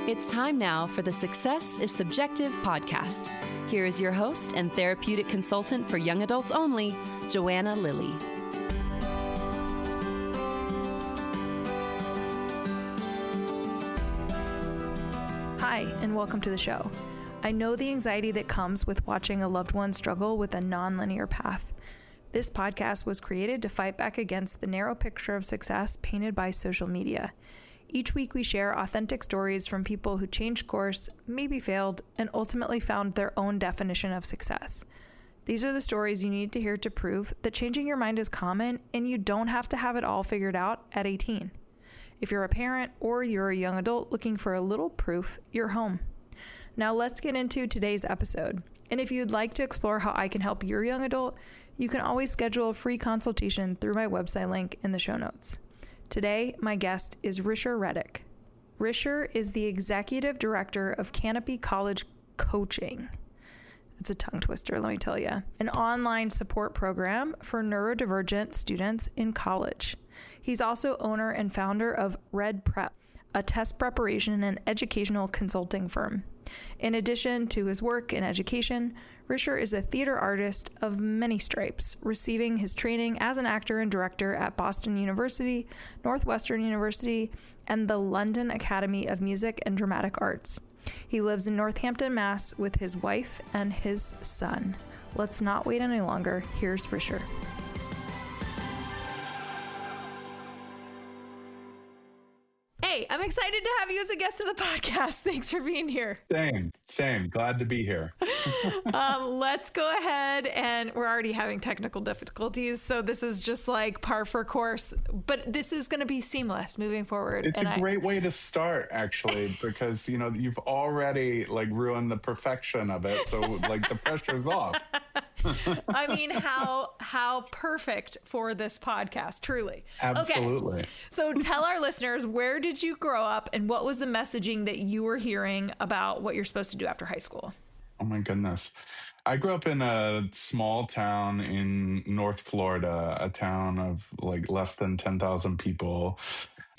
It's time now for the Success is Subjective podcast. Here is your host and therapeutic consultant for young adults only, Joanna Lilley. Hi, and welcome to the show. I know the anxiety that comes with watching a loved one struggle with a non-linear path. This podcast was created to fight back against the narrow picture of success painted by social media. Each week we share authentic stories from people who changed course, maybe failed, and ultimately found their own definition of success. These are the stories you need to hear to prove that changing your mind is common and you don't have to have it all figured out at 18. If you're a parent or you're a young adult looking for a little proof, you're home. Now let's get into today's episode. And if you'd like to explore how I can help your young adult, you can always schedule a free consultation through my website link in the show notes. Today, my guest is Risher Reddick. Risher is the executive director of Canopy College Coaching. It's a tongue twister, let me tell you. An online support program for neurodivergent students in college. He's also owner and founder of Red Prep, a test preparation and educational consulting firm. In addition to his work in education, Risher is a theater artist of many stripes, receiving his training as an actor and director at Boston University, Northwestern University, and the London Academy of Music and Dramatic Arts. He lives in Northampton, Mass. With his wife and his son. Let's not wait any longer. Here's Risher. Hey, I'm excited to have you as a guest of the podcast. Thanks for being here. Same. Glad to be here. Let's go ahead, and we're already having technical difficulties, so this is just like par for course, but this is going to be seamless moving forward. It's a great way to start, actually, because, you know, you've already like ruined the perfection of it, so like the pressure's off. I mean, how perfect for this podcast, truly. Absolutely. Okay. So tell our listeners, where did you grow up and what was the messaging that you were hearing about what you're supposed to do after high school? Oh my goodness. I grew up in a small town in North Florida, a town of like less than 10,000 people.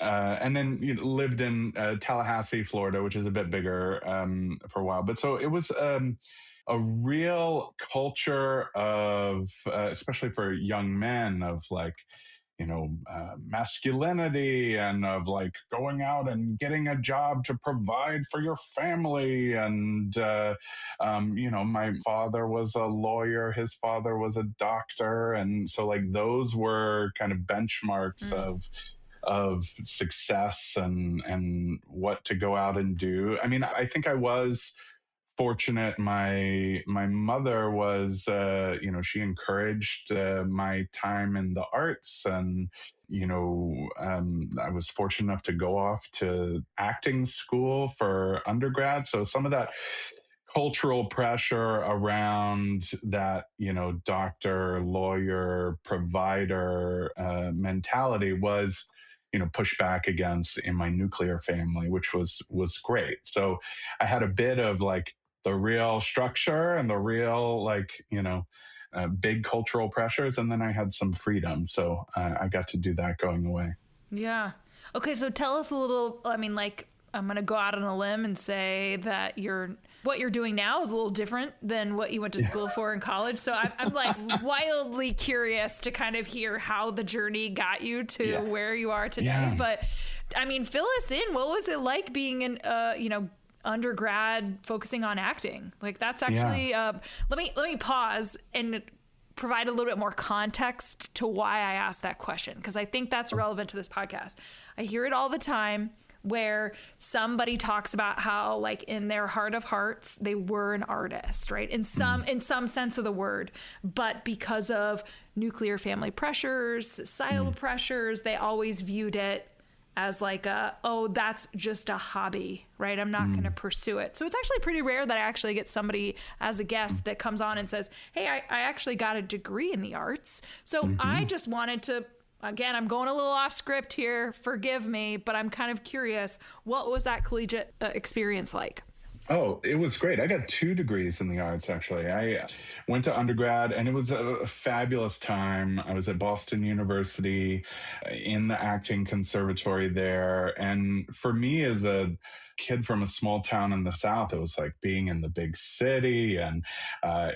And then lived in Tallahassee, Florida, which is a bit bigger for a while. But so it was a real culture of, especially for young men, of like, you know, masculinity and of like going out and getting a job to provide for your family. And, you know, my father was a lawyer, his father was a doctor. And so like those were kind of benchmarks of success and what to go out and do. I mean, I think I was fortunate. My mother was, you know, she encouraged my time in the arts, and you know, I was fortunate enough to go off to acting school for undergrad. So some of that cultural pressure around that, you know, doctor, lawyer, provider mentality was, you know, pushed back against in my nuclear family, which was great. So I had a bit of like the real structure and the real, like, you know, big cultural pressures. And then I had some freedom. So I got to do that going away. Yeah. Okay. So tell us a little, I mean, like, I'm going to go out on a limb and say that what you're doing now is a little different than what you went to school for in college. So I'm like wildly curious to kind of hear how the journey got you to where you are today. Yeah. But I mean, fill us in. What was it like being in, you know, undergrad focusing on acting? Like that's actually, let me pause and provide a little bit more context to why I asked that question, because I think that's relevant to this podcast. I hear it all the time where somebody talks about how, like, in their heart of hearts, they were an artist, right? In some sense of the word, but because of nuclear family pressures, societal pressures, they always viewed it as like that's just a hobby, right? I'm not going to pursue it. So it's actually pretty rare that I actually get somebody as a guest that comes on and says, hey, I actually got a degree in the arts. So I just wanted to, again, I'm going a little off script here, forgive me, but I'm kind of curious, what was that collegiate experience like? Oh, it was great. I got 2 degrees in the arts, actually. I went to undergrad and it was a fabulous time. I was at Boston University in the acting conservatory there. And for me, as a kid from a small town in the South, it was like being in the big city and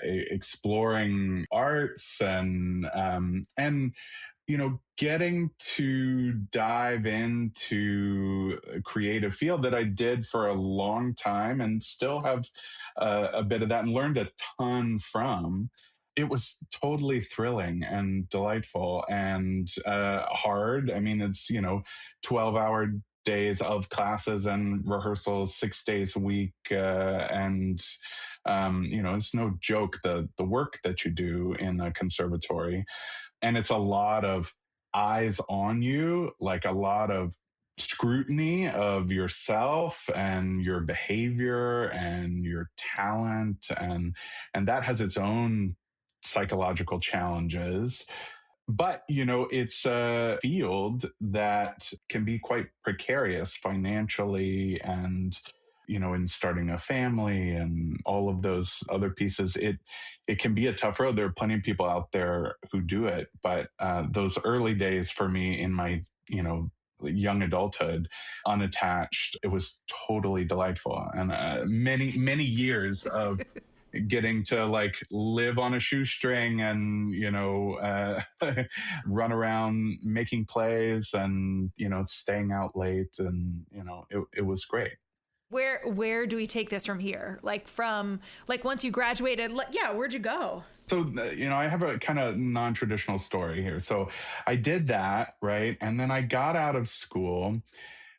exploring arts and getting to dive into a creative field that I did for a long time and still have a bit of that and learned a ton from. It was totally thrilling and delightful and hard. I mean, it's, 12-hour days of classes and rehearsals 6 days a week. It's no joke the work that you do in a conservatory, and it's a lot of eyes on you, like a lot of scrutiny of yourself and your behavior and your talent, and that has its own psychological challenges. But it's a field that can be quite precarious financially, and in starting a family and all of those other pieces, it can be a tough road. There are plenty of people out there who do it, but those early days for me in my young adulthood, unattached, it was totally delightful, and many years of getting to like live on a shoestring and run around making plays and staying out late, and it was great. Where do we take this from here? Like once you graduated, yeah, where'd you go? So, I have a kind of non-traditional story here. So I did that, right? And then I got out of school.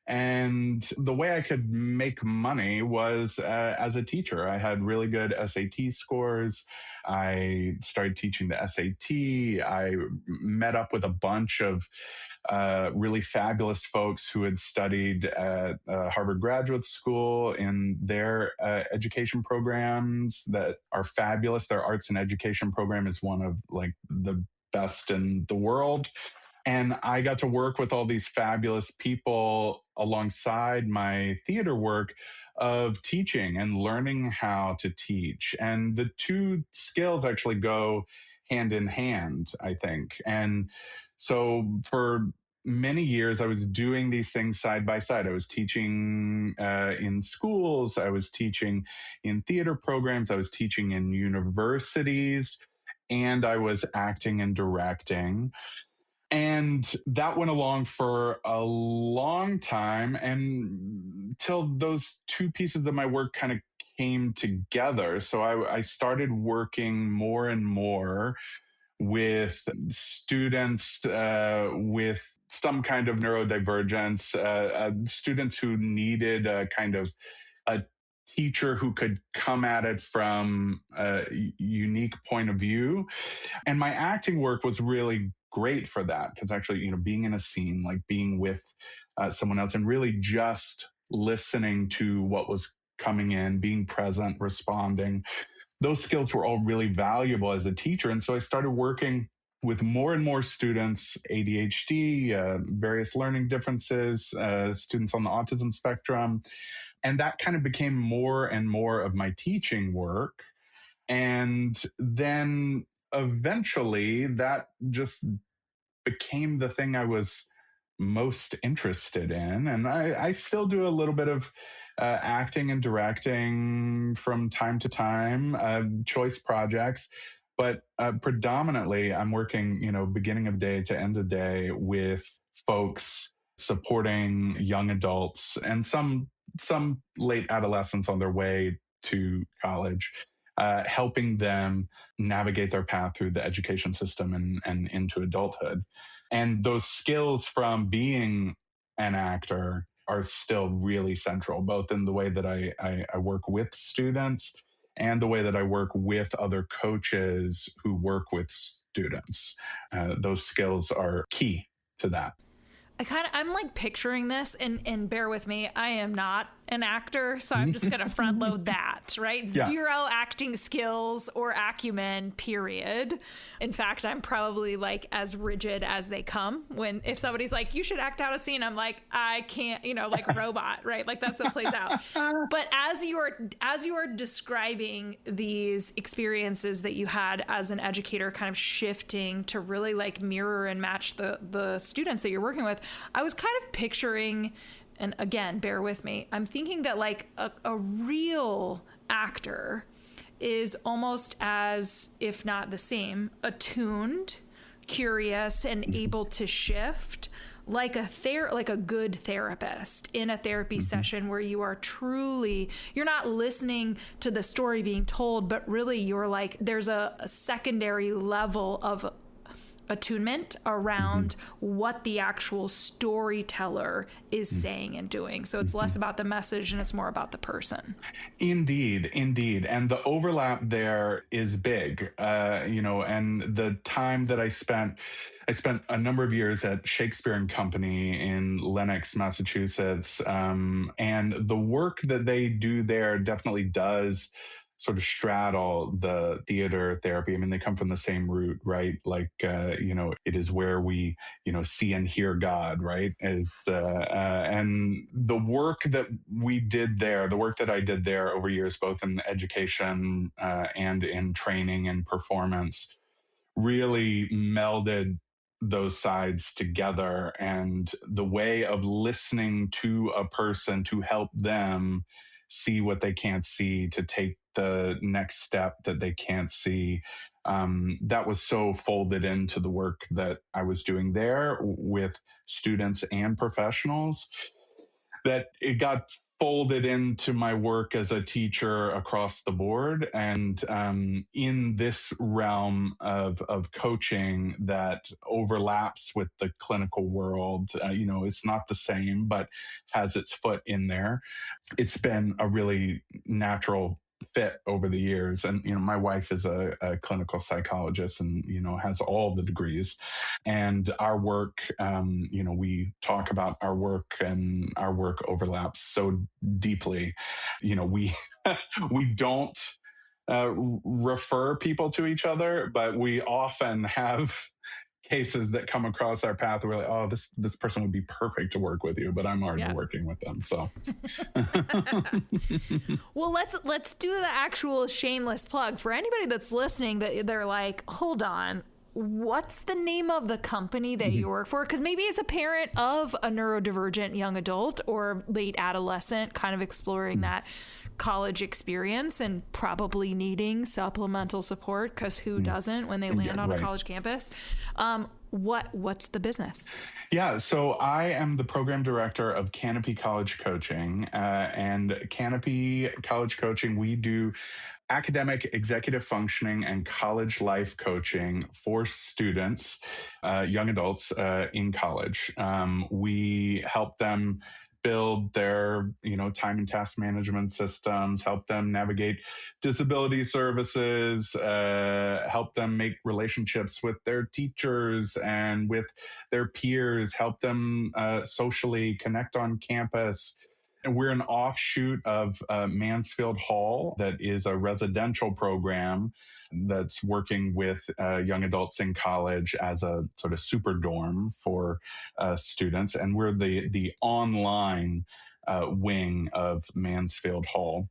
And the way I could make money was as a teacher. I had really good SAT scores. I started teaching the SAT. I met up with a bunch of really fabulous folks who had studied at Harvard Graduate School in their education programs that are fabulous. Their arts and education program is one of like the best in the world. And I got to work with all these fabulous people alongside my theater work of teaching and learning how to teach. And the two skills actually go hand in hand, I think. And so for many years, I was doing these things side by side. I was teaching in schools, I was teaching in theater programs, I was teaching in universities, and I was acting and directing. And that went along for a long time, and till those two pieces of my work kind of came together. So I started working more and more with students with some kind of neurodivergence, students who needed a kind of a teacher who could come at it from a unique point of view. And my acting work was really great for that, because actually, being in a scene, like being with someone else and really just listening to what was coming in, being present, responding, those skills were all really valuable as a teacher. And so I started working with more and more students, ADHD, various learning differences, students on the autism spectrum. And that kind of became more and more of my teaching work. And then eventually that just became the thing I was most interested in. And I still do a little bit of acting and directing from time to time, choice projects. But predominantly, I'm working, beginning of day to end of day with folks supporting young adults and some late adolescents on their way to college, helping them navigate their path through the education system and into adulthood. And those skills from being an actor are still really central, both in the way that I work with students and the way that I work with other coaches who work with students. Those skills are key to that. I'm like picturing this, and bear with me, I am not an actor, so I'm just going to front load that, right? Yeah. Zero acting skills or acumen, period. In fact, I'm probably like as rigid as they come. If somebody's like, you should act out a scene, I'm like, I can't, like a robot, right? Like that's what plays out. But as you are describing these experiences that you had as an educator, kind of shifting to really like mirror and match the students that you're working with, I was kind of picturing, and again, bear with me, I'm thinking that like a real actor is almost as, if not the same, attuned, curious, and able to shift like a good therapist in a therapy session, where you are truly, you're not listening to the story being told, but really you're like, there's a secondary level of attunement around what the actual storyteller is saying and doing. So it's less about the message and it's more about the person. Indeed. And the overlap there is big, and the time that I spent a number of years at Shakespeare and Company in Lenox, Massachusetts. And the work that they do there definitely does sort of straddle the theater therapy. I mean, they come from the same root, right? Like, it is where we, see and hear God, right? And the work that we did there, the work that I did there over years, both in education and in training and performance, really melded those sides together. And the way of listening to a person to help them see what they can't see, to take the next step that they can't see, that was so folded into the work that I was doing there with students and professionals, that it got folded into my work as a teacher across the board. And in this realm of coaching that overlaps with the clinical world, it's not the same, but has its foot in there. It's been a really natural fit over the years. And, my wife is a clinical psychologist and, has all the degrees. And our work, we talk about our work, and our work overlaps so deeply. We, we don't refer people to each other, but we often have cases that come across our path where we're like, oh, this person would be perfect to work with you, but I'm already working with them. So well, let's do the actual shameless plug for anybody that's listening, that they're like, hold on, what's the name of the company that you work for? Because maybe it's a parent of a neurodivergent young adult or late adolescent, kind of exploring that college experience and probably needing supplemental support, because who doesn't when they land on a college campus? What's the business? Yeah, so I am the program director of Canopy College Coaching, and Canopy College Coaching, we do academic, executive functioning, and college life coaching for students, young adults in college. We help them build their, time and task management systems, help them navigate disability services, help them make relationships with their teachers and with their peers, help them socially connect on campus. And we're an offshoot of Mansfield Hall, that is a residential program that's working with young adults in college as a sort of super dorm for students. And we're the online wing of Mansfield Hall.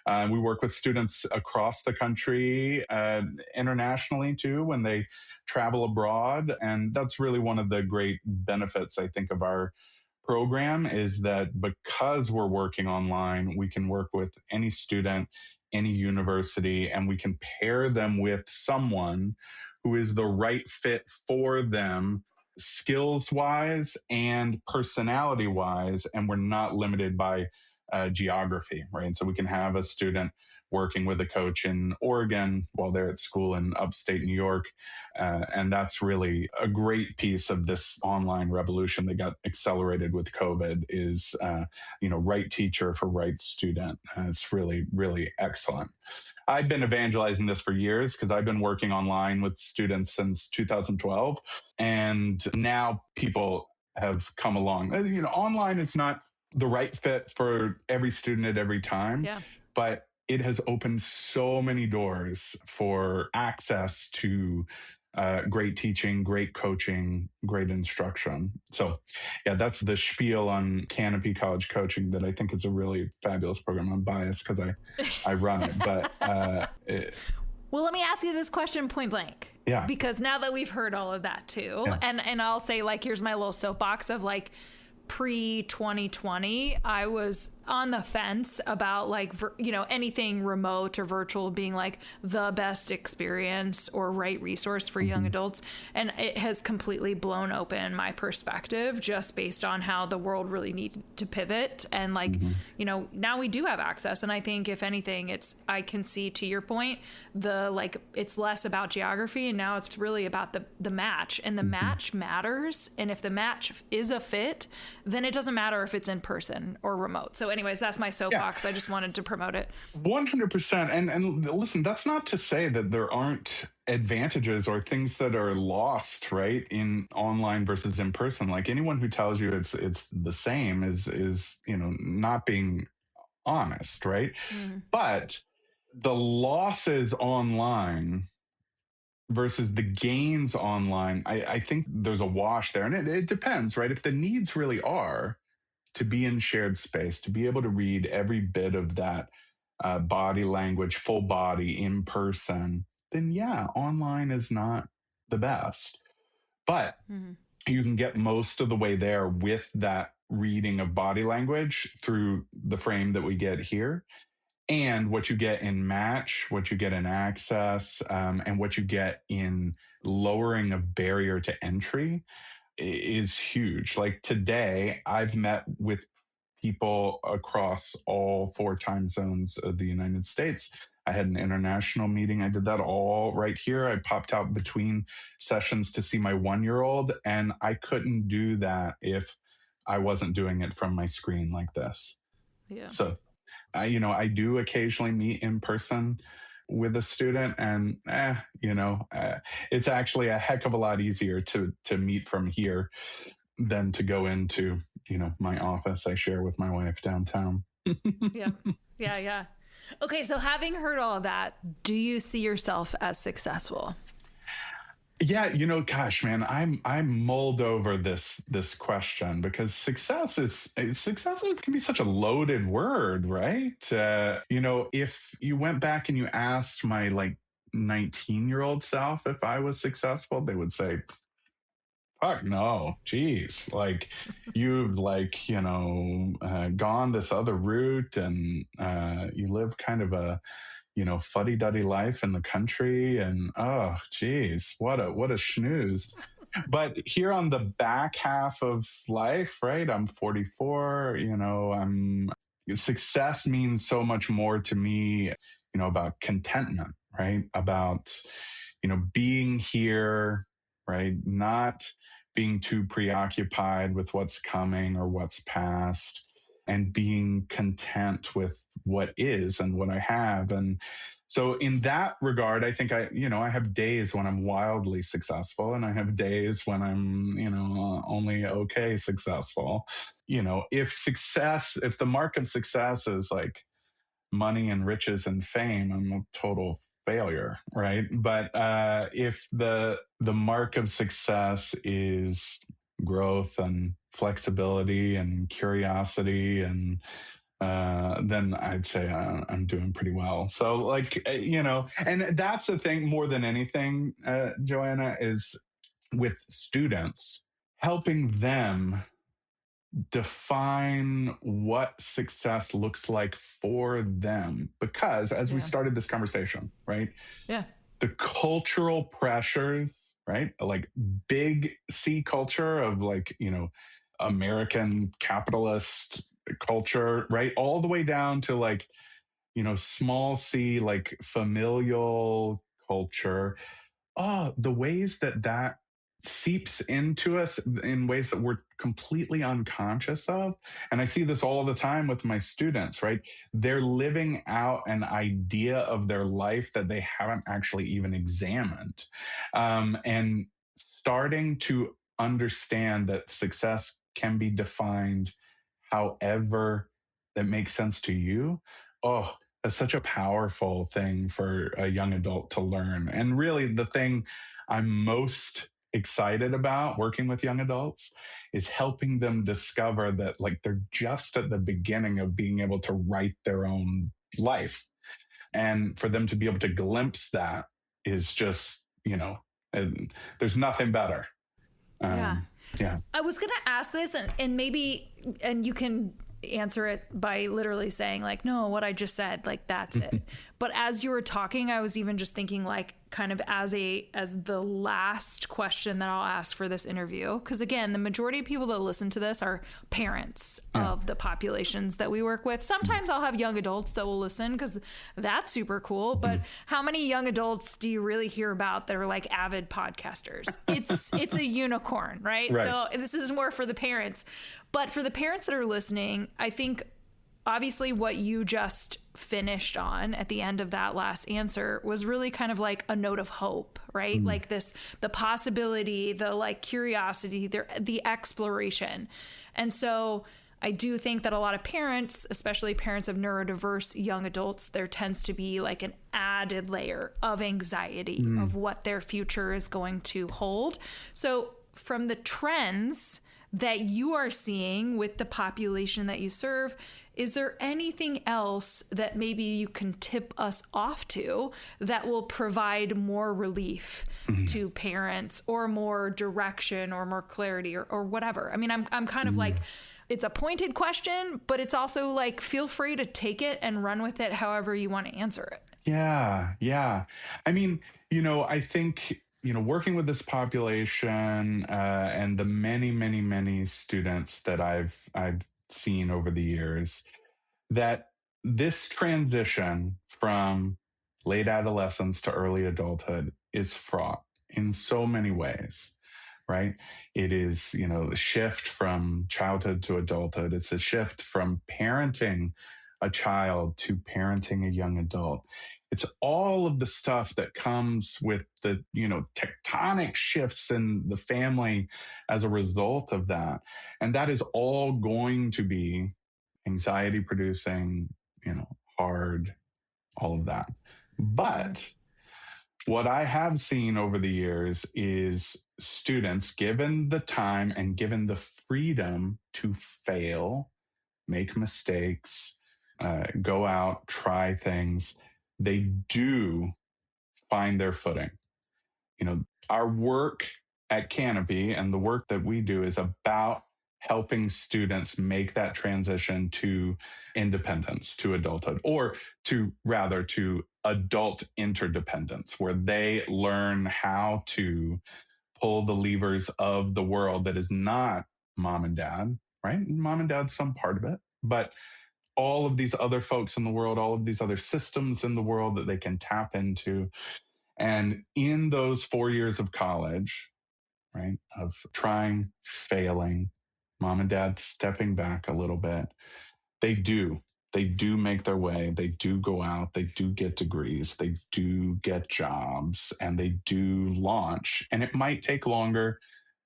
We work with students across the country, internationally too, when they travel abroad. And that's really one of the great benefits, I think, of our program, is that because we're working online, we can work with any student, any university, and we can pair them with someone who is the right fit for them, skills wise and personality wise. And we're not limited by geography, right? And so we can have a student working with a coach in Oregon while they're at school in upstate New York. And that's really a great piece of this online revolution that got accelerated with COVID, is, right teacher for right student. It's really, really excellent. I've been evangelizing this for years because I've been working online with students since 2012. And now people have come along. Online is not the right fit for every student at every time, Yeah. but it has opened so many doors for access to great teaching, great coaching, great instruction. So, yeah, that's the spiel on Canopy College Coaching that I think is a really fabulous program. I'm biased because I run it, but Well, let me ask you this question point blank. yeah, Because now that we've heard all of that too, yeah. and I'll say, like, here's my little soapbox of like pre-2020, I was on the fence about like, anything remote or virtual being like the best experience or right resource for young adults. And it has completely blown open my perspective just based on how the world really needed to pivot. And like, now we do have access. And I think if anything, I can see, to your point, it's less about geography and now it's really about the match, and the match matters. And if the match is a fit, then it doesn't matter if it's in person or remote. So anyways, that's my soapbox. I just wanted to promote it. 100%. And listen, that's not to say that there aren't advantages or things that are lost, right, in online versus in person. Like, anyone who tells you it's the same is not being honest, right? But the losses online versus the gains online, I think there's a wash there. And it depends, right? If the needs really are to be in shared space, to be able to read every bit of that body language, full body in person, then yeah, online is not the best. But you can get most of the way there with that reading of body language through the frame that we get here. And what you get in match, what you get in access, and what you get in lowering of barrier to entry is huge. Like today, I've met with people across all 4 time zones of the United States. I had an international meeting. I did that all right here. I popped out between sessions to see my 1-year-old, and I couldn't do that if I wasn't doing it from my screen like this. Yeah. So I do occasionally meet in person with a student, and it's actually a heck of a lot easier to meet from here than to go into my office I share with my wife downtown. Yeah. Okay, so having heard all of that, do you see yourself as successful? Yeah, gosh, man, I'm mulled over this question because success can be such a loaded word, right? If you went back and you asked my like 19-year-old self if I was successful, they would say, fuck no, geez, like you've gone this other route, and you live kind of a fuddy-duddy life in the country, and oh geez, what a snooze. But here on the back half of life, right, I'm 44, success means so much more to me, about contentment, right, about being here, right, not being too preoccupied with what's coming or what's past, and being content with what is and what I have. And so in that regard, I think I have days when I'm wildly successful, and I have days when I'm, only okay successful. If the mark of success is like money and riches and fame, I'm a total failure, right? But if the mark of success is growth and flexibility and curiosity, and then I'd say I'm doing pretty well. So and that's the thing more than anything, Joanna, is with students, helping them define what success looks like for them. Because as we started this conversation, right? Yeah. The cultural pressures, right? Like big C culture of American capitalist culture, right? All the way down to small C, like familial culture. The ways that seeps into us in ways that we're completely unconscious of. And I see this all the time with my students, right? They're living out an idea of their life that they haven't actually even examined. And starting to understand that success can be defined however that makes sense to you. Oh, that's such a powerful thing for a young adult to learn. And really, the thing I'm most excited about working with young adults is helping them discover that, like, they're just at the beginning of being able to write their own life. And for them to be able to glimpse that is just, and there's nothing better. Yeah. Yeah. I was going to ask this and maybe, and you can answer it by literally saying like, no, what I just said, like, that's it. But as you were talking, I was even just thinking like kind of as the last question that I'll ask for this interview. Because again, the majority of people that listen to this are parents of the populations that we work with. Sometimes I'll have young adults that will listen because that's super cool. But how many young adults do you really hear about that are like avid podcasters? It's a unicorn, right? So this is more for the parents. But for the parents that are listening, I think obviously what you just finished on at the end of that last answer was really kind of like a note of hope, right? Like the possibility, the like curiosity, the exploration. And so I do think that a lot of parents, especially parents of neurodiverse young adults, there tends to be like an added layer of anxiety of what their future is going to hold. So from the trends that you are seeing with the population that you serve, is there anything else that maybe you can tip us off to that will provide more relief to parents or more direction or more clarity or whatever? I mean, I'm kind of like, it's a pointed question, but it's also like, feel free to take it and run with it however you want to answer it. Yeah. I mean, I think, working with this population and the many, many, many students that I've seen over the years, that this transition from late adolescence to early adulthood is fraught in so many ways, right? It is, a shift from childhood to adulthood. It's a shift from parenting a child to parenting a young adult. It's all of the stuff that comes with the, tectonic shifts in the family as a result of that. And that is all going to be anxiety producing, hard, all of that. But what I have seen over the years is students, given the time and given the freedom to fail, make mistakes, go out, try things, they do find their footing. Our work at Canopy and the work that we do is about helping students make that transition to independence, to adulthood, or to adult interdependence, where they learn how to pull the levers of the world that is not mom and dad, right? Mom and dad's some part of it, but all of these other folks in the world, all of these other systems in the world that they can tap into. And in those 4 years of college, right, of trying, failing, mom and dad stepping back a little bit, they do make their way. They do go out, they do get degrees, they do get jobs, and they do launch. And it might take longer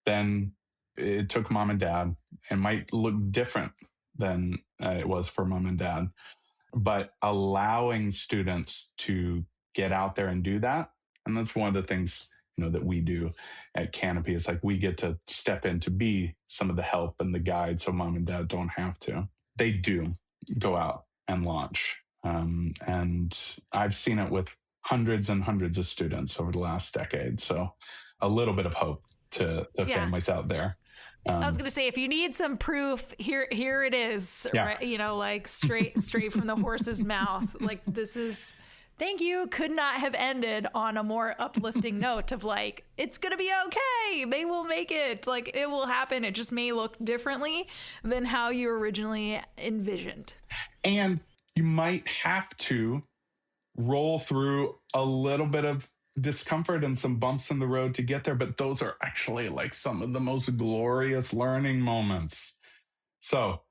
than it took mom and dad. It might look different than it was for mom and dad. But allowing students to get out there and do that, and that's one of the things that we do at Canopy. It's like we get to step in to be some of the help and the guide, so mom and dad don't have to. They do go out and launch, and I've seen it with hundreds and hundreds of students over the last decade. So a little bit of hope to families out there. I was going to say, if you need some proof, here it is, right? Like straight from the horse's mouth. Like, this is, thank you. Could not have ended on a more uplifting note of like, it's going to be okay. They will make it. Like, it will happen. It just may look differently than how you originally envisioned. And you might have to roll through a little bit of discomfort and some bumps in the road to get there, but those are actually like some of the most glorious learning moments. So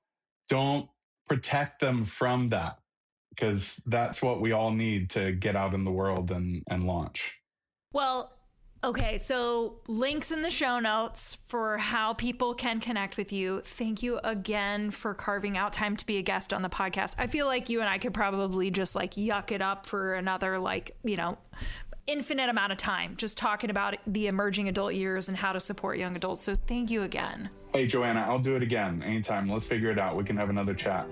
don't protect them from that, because that's what we all need to get out in the world and launch. Well, Okay, so links in the show notes for how people can connect with you. Thank you again for carving out time to be a guest on the podcast. I feel like you and I could probably just like yuck it up for another infinite amount of time, just talking about the emerging adult years and how to support young adults. So thank you again. Hey, Joanna, I'll do it again anytime. Let's figure it out. We can have another chat.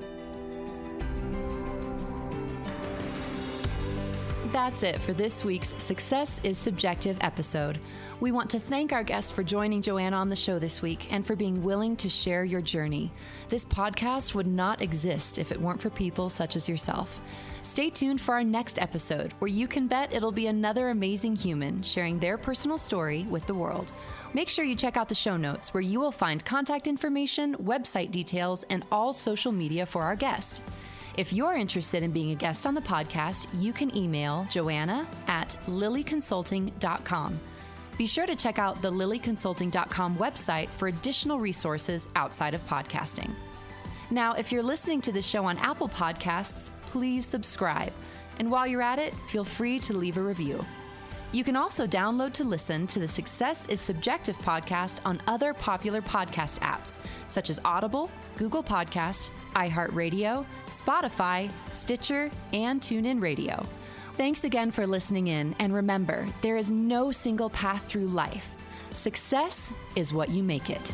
That's it for this week's Success is Subjective episode. We want to thank our guests for joining Joanna on the show this week and for being willing to share your journey. This podcast would not exist if it weren't for people such as yourself. Stay tuned for our next episode, where you can bet it'll be another amazing human sharing their personal story with the world. Make sure you check out the show notes, where you will find contact information, website details, and all social media for our guest. If you're interested in being a guest on the podcast, you can email Joanna at lilleyconsulting.com. Be sure to check out the lilleyconsulting.com website for additional resources outside of podcasting. Now, if you're listening to the show on Apple Podcasts, please subscribe. And while you're at it, feel free to leave a review. You can also download to listen to the Success is Subjective podcast on other popular podcast apps, such as Audible, Google Podcast, iHeartRadio, Spotify, Stitcher, and TuneIn Radio. Thanks again for listening in, and remember, there is no single path through life. Success is what you make it.